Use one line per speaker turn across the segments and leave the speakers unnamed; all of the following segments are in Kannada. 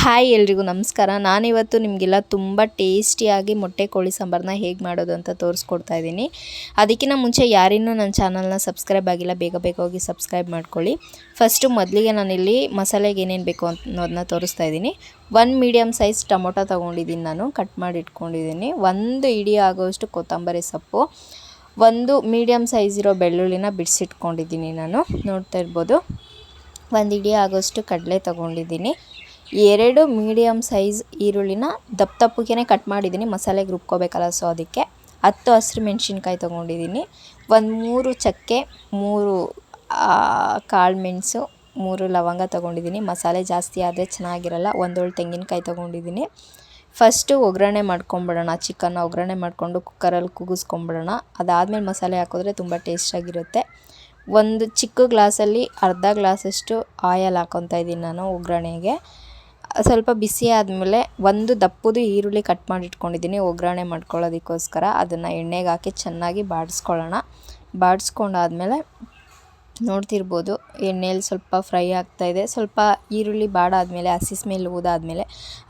ಹಾಯ್ ಎಲ್ರಿಗೂ ನಮಸ್ಕಾರ. ನಾನಿವತ್ತು ನಿಮಗೆಲ್ಲ ತುಂಬ ಟೇಸ್ಟಿಯಾಗಿ ಮೊಟ್ಟೆ ಕೋಳಿ ಸಾಂಬಾರನ್ನ ಹೇಗೆ ಮಾಡೋದು ಅಂತ ತೋರಿಸ್ಕೊಡ್ತಾ ಇದ್ದೀನಿ. ಅದಕ್ಕಿಂತ ಮುಂಚೆ ಯಾರಿನ್ನೂ ನನ್ನ ಚಾನಲ್ನ ಸಬ್ಸ್ಕ್ರೈಬ್ ಆಗಿಲ್ಲ, ಬೇಗ ಬೇಗ ಹೋಗಿ ಸಬ್ಸ್ಕ್ರೈಬ್ ಮಾಡ್ಕೊಳ್ಳಿ. ಫಸ್ಟು ಮೊದಲಿಗೆ ನಾನಿಲ್ಲಿ ಮಸಾಲೆಗೆ ಏನೇನು ಬೇಕು ಅನ್ನೋದನ್ನ ತೋರಿಸ್ತಾ ಇದ್ದೀನಿ. 1 ಮೀಡಿಯಮ್ ಸೈಜ್ ಟೊಮೊಟೊ ತೊಗೊಂಡಿದ್ದೀನಿ, ನಾನು ಕಟ್ ಮಾಡಿ ಇಟ್ಕೊಂಡಿದ್ದೀನಿ. 1 ಇಡೀ ಆಗೋಷ್ಟು ಕೊತ್ತಂಬರಿ ಸೊಪ್ಪು, 1 ಮೀಡಿಯಮ್ ಸೈಜ್ ಇರೋ ಬೆಳ್ಳುಳ್ಳಿನ ಬಿಡಿಸಿಟ್ಕೊಂಡಿದ್ದೀನಿ ನಾನು, ನೋಡ್ತಾ ಇರ್ಬೋದು. 1 ಇಡೀ ಆಗೋಷ್ಟು ಕಡಲೆ ತೊಗೊಂಡಿದ್ದೀನಿ. 2 ಮೀಡಿಯಮ್ ಸೈಜ್ ಈರುಳ್ಳಿನ ದಪ್ಪಗೆ ಕಟ್ ಮಾಡಿದ್ದೀನಿ, ಮಸಾಲೆಗೆ ರುಬ್ಕೋಬೇಕಲ್ಲ, ಸೊ ಅದಕ್ಕೆ. 10 ಹಸಿರು ಮೆಣಸಿನ್ಕಾಯಿ ತೊಗೊಂಡಿದ್ದೀನಿ. 3 ಚಕ್ಕೆ, 3 ಕಾಳು ಮೆಣಸು, 3 ಲವಂಗ ತೊಗೊಂಡಿದ್ದೀನಿ. ಮಸಾಲೆ ಜಾಸ್ತಿ ಆದರೆ ಚೆನ್ನಾಗಿರಲ್ಲ. 1 ಹೋಳು ತೆಂಗಿನಕಾಯಿ ತೊಗೊಂಡಿದ್ದೀನಿ. ಫಸ್ಟು ಒಗ್ಗರಣೆ ಮಾಡ್ಕೊಂಬಿಡೋಣ. ಚಿಕನ್ನ ಒಗ್ಗರಣೆ ಮಾಡಿಕೊಂಡು ಕುಕ್ಕರಲ್ಲಿ ಕೂಗಿಸ್ಕೊಂಬಿಡೋಣ. ಅದಾದಮೇಲೆ ಮಸಾಲೆ ಹಾಕಿದ್ರೆ ತುಂಬ ಟೇಸ್ಟಾಗಿರುತ್ತೆ. 1 ಚಿಕ್ಕ ಗ್ಲಾಸಲ್ಲಿ ಅರ್ಧ ಗ್ಲಾಸಷ್ಟು ಆಯಲ್ ಹಾಕ್ಕೊತಾ ಇದ್ದೀನಿ ನಾನು ಒಗ್ಗರಣೆಗೆ. ಸ್ವಲ್ಪ ಬಿಸಿ ಆದಮೇಲೆ 1 ದಪ್ಪದು ಈರುಳ್ಳಿ ಕಟ್ ಮಾಡಿ ಇಟ್ಕೊಂಡಿದ್ದೀನಿ ಒಗ್ಗರಣೆ ಮಾಡ್ಕೊಳ್ಳೋದಕ್ಕೋಸ್ಕರ. ಅದನ್ನು ಎಣ್ಣೆಗೆ ಹಾಕಿ ಚೆನ್ನಾಗಿ ಬಾಡಿಸ್ಕೊಳ್ಳೋಣ. ಬಾಡಿಸ್ಕೊಂಡಾದ್ಮೇಲೆ ನೋಡ್ತಿರ್ಬೋದು ಎಣ್ಣೆಯಲ್ಲಿ ಸ್ವಲ್ಪ ಫ್ರೈ ಆಗ್ತಾಯಿದೆ. ಸ್ವಲ್ಪ ಈರುಳ್ಳಿ ಬಾಡಾದಮೇಲೆ, ಹಸಿ ಸ್ಮೆಲ್ ಹೋದಾದ್ಮೇಲೆ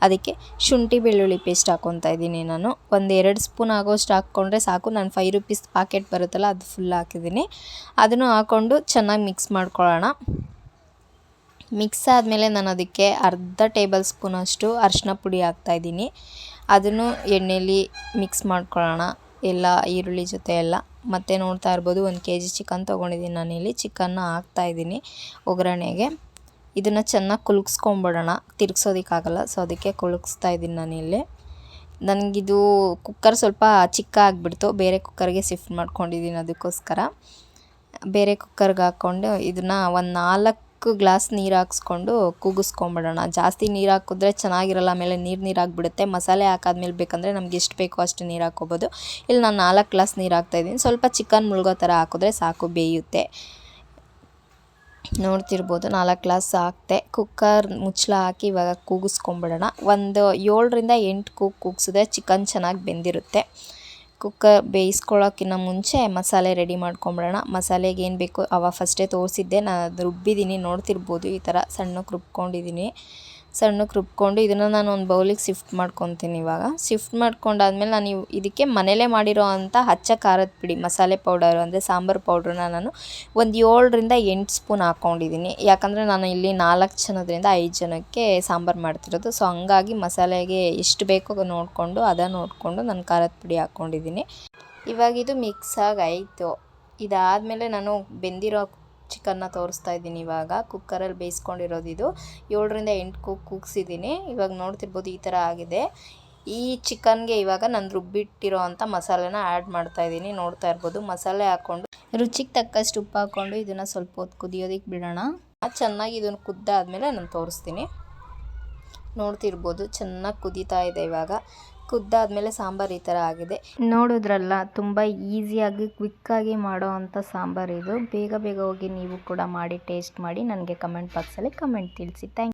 ಅದಕ್ಕೆ ಶುಂಠಿ ಬೆಳ್ಳುಳ್ಳಿ ಪೇಸ್ಟ್ ಹಾಕ್ಕೊತಾ ಇದ್ದೀನಿ ನಾನು. 1-2 ಸ್ಪೂನ್ ಆಗೋಷ್ಟು ಹಾಕ್ಕೊಂಡ್ರೆ ಸಾಕು. ನಾನು 5 ರೂಪೀಸ್ ಪ್ಯಾಕೆಟ್ ಬರುತ್ತಲ್ಲ, ಅದು ಫುಲ್ ಹಾಕಿದ್ದೀನಿ. ಅದನ್ನು ಹಾಕ್ಕೊಂಡು ಚೆನ್ನಾಗಿ ಮಿಕ್ಸ್ ಮಾಡ್ಕೊಳ್ಳೋಣ. ಮಿಕ್ಸ್ ಆದಮೇಲೆ ನಾನು ಅದಕ್ಕೆ ಅರ್ಧ ಟೇಬಲ್ ಸ್ಪೂನಷ್ಟು ಅರಿಶಿನ ಪುಡಿ ಹಾಕ್ತಾಯಿದ್ದೀನಿ. ಅದನ್ನು ಎಣ್ಣೆಯಲ್ಲಿ ಮಿಕ್ಸ್ ಮಾಡ್ಕೊಳ್ಳೋಣ ಎಲ್ಲ ಈರುಳ್ಳಿ ಜೊತೆ ಎಲ್ಲ. ಮತ್ತು ನೋಡ್ತಾ ಇರ್ಬೋದು 1 kg ಚಿಕನ್ ತೊಗೊಂಡಿದ್ದೀನಿ ನಾನಿಲ್ಲಿ. ಚಿಕನ್ನ ಹಾಕ್ತಾಯಿದ್ದೀನಿ ಒಗ್ಗರಣೆಗೆ. ಇದನ್ನು ಚೆನ್ನಾಗಿ ಕುಲ್ಗಿಸ್ಕೊಂಬಿಡೋಣ, ತಿರ್ಗಿಸೋದಕ್ಕಾಗಲ್ಲ, ಸೊ ಅದಕ್ಕೆ ಕುಲ್ಗಿಸ್ತಾ ಇದ್ದೀನಿ ನಾನಿಲ್ಲಿ. ನನಗಿದು ಕುಕ್ಕರ್ ಸ್ವಲ್ಪ ಚಿಕ್ಕ ಆಗಿಬಿಡ್ತು, ಬೇರೆ ಕುಕ್ಕರ್ಗೆ ಶಿಫ್ಟ್ ಮಾಡ್ಕೊಂಡಿದ್ದೀನಿ. ಅದಕ್ಕೋಸ್ಕರ ಬೇರೆ ಕುಕ್ಕರ್ಗೆ ಹಾಕ್ಕೊಂಡು ಇದನ್ನು 4 ಗ್ಲಾಸ್ ನೀರು ಹಾಕ್ಸ್ಕೊಂಡು ಕೂಗಿಸ್ಕೊಂಬಿಡೋಣ. ಜಾಸ್ತಿ ನೀರು ಹಾಕಿದ್ರೆ ಚೆನ್ನಾಗಿರಲ್ಲ, ಆಮೇಲೆ ನೀರು ಆಗಿಬಿಡುತ್ತೆ. ಮಸಾಲೆ ಹಾಕಾದ್ಮೇಲೆ ಬೇಕಂದರೆ ನಮ್ಗೆ ಎಷ್ಟು ಬೇಕೋ ಅಷ್ಟು ನೀರು ಹಾಕ್ಕೋಬೋದು. ಇಲ್ಲಿ ನಾನು 4 ಗ್ಲಾಸ್ ನೀರು ಹಾಕ್ತಾಯಿದ್ದೀನಿ. ಸ್ವಲ್ಪ ಚಿಕನ್ ಮುಳುಗೋ ಥರ ಹಾಕಿದ್ರೆ ಸಾಕು, ಬೇಯುತ್ತೆ. ನೋಡ್ತಿರ್ಬೋದು 4 ಗ್ಲಾಸ್ ಹಾಕ್ತೆ. ಕುಕ್ಕರ್ ಮುಚ್ಚಳ ಹಾಕಿ ಇವಾಗ ಕೂಗಿಸ್ಕೊಂಬಿಡೋಣ. 7-8 ಕೂಗಿಸಿದ್ರೆ ಚಿಕನ್ ಚೆನ್ನಾಗಿ ಬೆಂದಿರುತ್ತೆ. ಕುಕ್ಕರ್ ಬೇಯಿಸ್ಕೊಳ್ಳೋಕ್ಕಿಂತ ಮುಂಚೆ ಮಸಾಲೆ ರೆಡಿ ಮಾಡ್ಕೊಂಬಿಡೋಣ. ಮಸಾಲೆಗೆ ಏನು ಬೇಕು ಅವ ಫಸ್ಟೇ ತೋರಿಸಿದ್ದೆ, ನಾನು ಅದು ರುಬ್ಬಿದ್ದೀನಿ. ನೋಡ್ತಿರ್ಬೋದು ಈ ಥರ ಸಣ್ಣಕ್ಕೆ ರುಬ್ಕೊಂಡಿದ್ದೀನಿ. ಸಣ್ಣಕ್ಕೆ ರುಬ್ಕೊಂಡು ಇದನ್ನು ನಾನು ಒಂದು ಬೌಲಿಗೆ ಶಿಫ್ಟ್ ಮಾಡ್ಕೊತೀನಿ. ಇವಾಗ ಶಿಫ್ಟ್ ಮಾಡ್ಕೊಂಡಾದ್ಮೇಲೆ ನಾನು ಇದಕ್ಕೆ ಮನೇಲೇ ಮಾಡಿರೋ ಅಂಥ ಅಚ್ಚ ಖಾರದ ಪುಡಿ, ಮಸಾಲೆ ಪೌಡರು ಅಂದರೆ ಸಾಂಬಾರು ಪೌಡ್ರನ್ನ ನಾನು 7-8 ಸ್ಪೂನ್ ಹಾಕ್ಕೊಂಡಿದ್ದೀನಿ. ಯಾಕಂದರೆ ನಾನು ಇಲ್ಲಿ 4 ಜನದಿಂದ 5 ಜನಕ್ಕೆ ಸಾಂಬಾರು ಮಾಡ್ತಿರೋದು. ಸೊ ಹಂಗಾಗಿ ಮಸಾಲೆಗೆ ಎಷ್ಟು ಬೇಕೋ ನೋಡಿಕೊಂಡು ನಾನು ಖಾರದ ಪುಡಿ ಹಾಕ್ಕೊಂಡಿದ್ದೀನಿ. ಇವಾಗ ಇದು ಮಿಕ್ಸ್ ಆಗಾಯಿತು. ಇದಾದಮೇಲೆ ನಾನು ಬೆಂದಿರೋ ಚಿಕನ್ನ ತೋರಿಸ್ತಾ ಇದ್ದೀನಿ. ಇವಾಗ ಕುಕ್ಕರಲ್ಲಿ ಬೇಯಿಸ್ಕೊಂಡಿರೋದು ಇದು. 7-8 ಕೂಗಿಸಿದ್ದೀನಿ. ಇವಾಗ ನೋಡ್ತಿರ್ಬೋದು ಈ ಥರ ಆಗಿದೆ. ಈ ಚಿಕನ್ಗೆ ಇವಾಗ ನಾನು ರುಬ್ಬಿಟ್ಟಿರೋ ಅಂಥ ಮಸಾಲೆನ ಆ್ಯಡ್ ಮಾಡ್ತಾಯಿದ್ದೀನಿ. ನೋಡ್ತಾ ಇರ್ಬೋದು ಮಸಾಲೆ ಹಾಕ್ಕೊಂಡು ರುಚಿಗೆ ತಕ್ಕಷ್ಟು ಉಪ್ಪು ಹಾಕ್ಕೊಂಡು ಇದನ್ನು ಸ್ವಲ್ಪ ಹೊತ್ತು ಕುದಿಯೋದಕ್ಕೆ ಬಿಡೋಣ. ಚೆನ್ನಾಗಿ ಇದನ್ನು ಕುದ್ದಾದಮೇಲೆ ನಾನು ತೋರಿಸ್ತೀನಿ. ನೋಡ್ತಿರ್ಬೋದು ಚೆನ್ನಾಗಿ ಕುದೀತಾ ಇದೆ. ಇವಾಗ ಕುದ್ದಾದಮೇಲೆ ಸಾಂಬಾರು ಈ ಥರ ಆಗಿದೆ. ನೋಡಿದ್ರಲ್ಲ, ತುಂಬ ಈಸಿಯಾಗಿ ಕ್ವಿಕ್ಕಾಗಿ ಮಾಡೋ ಅಂಥ ಸಾಂಬಾರು ಇದು. ಬೇಗ ಬೇಗ ಹೋಗಿ ನೀವು ಕೂಡ ಮಾಡಿ ಟೇಸ್ಟ್ ಮಾಡಿ ನನಗೆ ಕಮೆಂಟ್ ಬಾಕ್ಸಲ್ಲಿ ಕಮೆಂಟ್ ತಿಳಿಸಿ. Thank you.